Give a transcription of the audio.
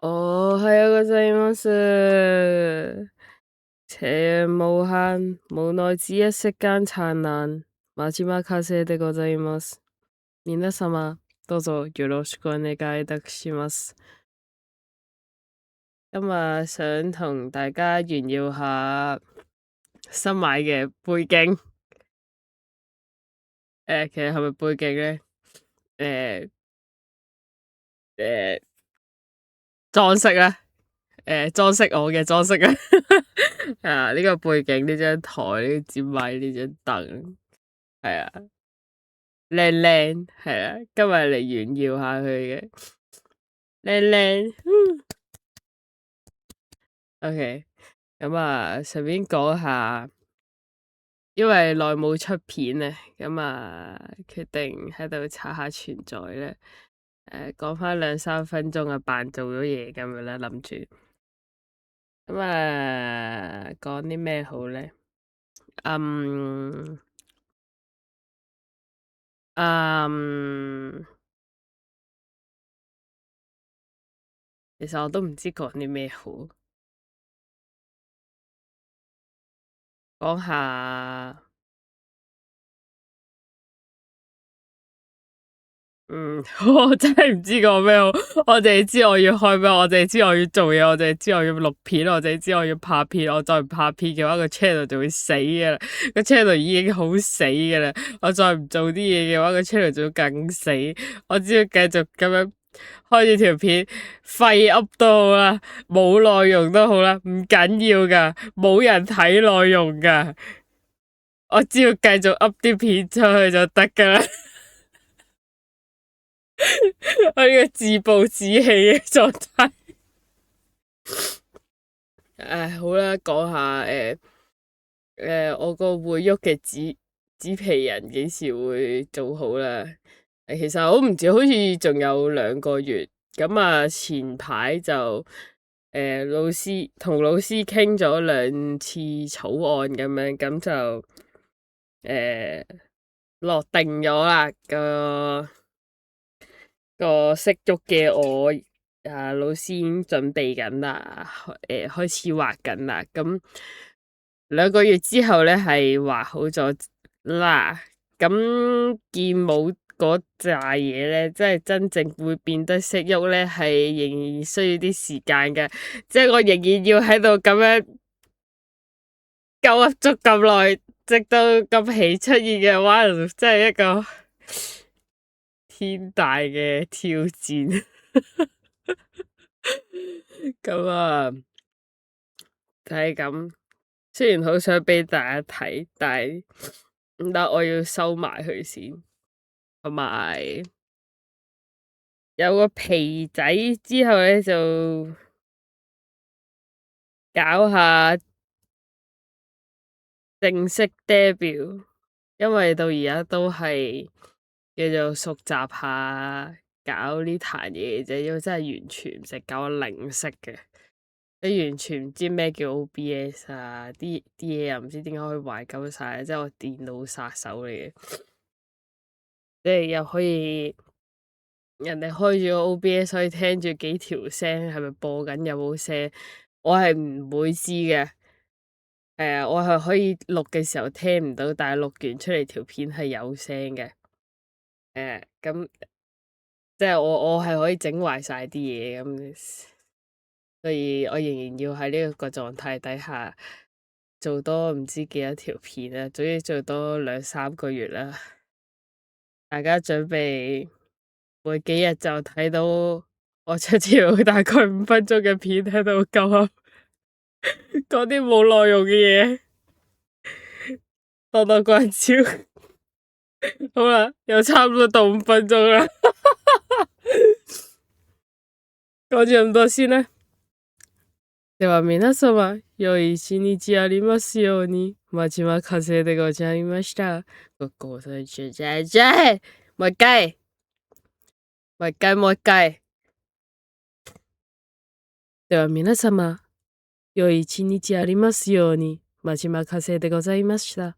おはようございます。새해 무한 무너지의 시간 찬란 마지막 하세でございます。皆様どうぞよろしくお願いいたします。今日想同大家炫耀下新買嘅背景。其實係咪背景咧？誒裝飾啊！裝飾我嘅裝飾啊！呢個背景呢張台呢支咪呢張凳係啊，靚靚係啊，今日嚟炫耀下佢嘅靚靚。OK，咁啊，順便講下，因為耐冇出片咧，咁啊，決定喺度刷下存在咧。講翻2-3分鐘啊，扮做咗嘢咁樣啦，諗住。咁啊，講啲咩好咧？嗯，其實我都唔知講啲咩好，講下，我真係唔知講咩好，我淨係知我要開咩，我淨係知我要做嘢，我淨係知我要錄片，我淨係知我要拍片，我再唔拍片嘅話，個 channel 就會死㗎啦，個 channel 已經好死㗎啦，我再唔做啲嘢嘅話，個 channel 就會更死，我只要繼續咁樣開住條片，廢噏都好啦，冇內容都好啦，唔緊要㗎，冇人睇內容㗎，我只要繼續噏啲片出去就得㗎啦。我呢個自暴自棄嘅狀態。好啦，講下我個會喐嘅紙皮人幾時會做好啦？其實我唔知，好似仲有2個月。咁啊，前排就同老師傾咗2次草案咁樣，咁就落定咗啦個識喐嘅我老師已經準備緊啦，開始畫緊啦。咁2個月之後咧係畫好咗啦。咁見冇嗰扎嘢咧，即係真正會變得識喐咧，係仍然需要啲時間嘅。即係我仍然要喺度咁樣鳩噏足咁耐，直到咁皮出現嘅話，真係一個天大嘅挑戰。咁啊，就係咁。雖然好想俾大家睇，但係唔得，我要收埋佢先。同埋有個皮仔之後咧，就搞下正式 debut，因為到而家都係叫做熟習下搞呢壇嘢啫，因為真係完全唔識，搞零識嘅。你完全唔知咩叫 OBS 啊，啲嘢又唔知點解可以壞鳩晒，即係我電腦殺手嚟嘅，即係又可以人哋開住個 OBS 可以聽住幾條聲，係咪播緊有冇聲？我係唔會知嘅。我係可以錄嘅時候聽唔到，但係錄完出嚟條片係有聲嘅。咁即係我係可以整壞晒啲嘢咁。所以我仍然要喺呢個狀態底下做多唔知幾多條片啦，總之做多2-3個月啦。大家準備每幾日就睇到我出條大概5分鐘嘅片喺度講啲冇內容嘅嘢，多多關照。好啦，又差唔多到5分鐘啦，講住咁多先啦。では皆様、良い一日ありますように。まちまかせでございました。ごございじゃじゃい。もう一回。もう一回、もう一回。では皆様、良い一日ありますように。まちまかせでございました。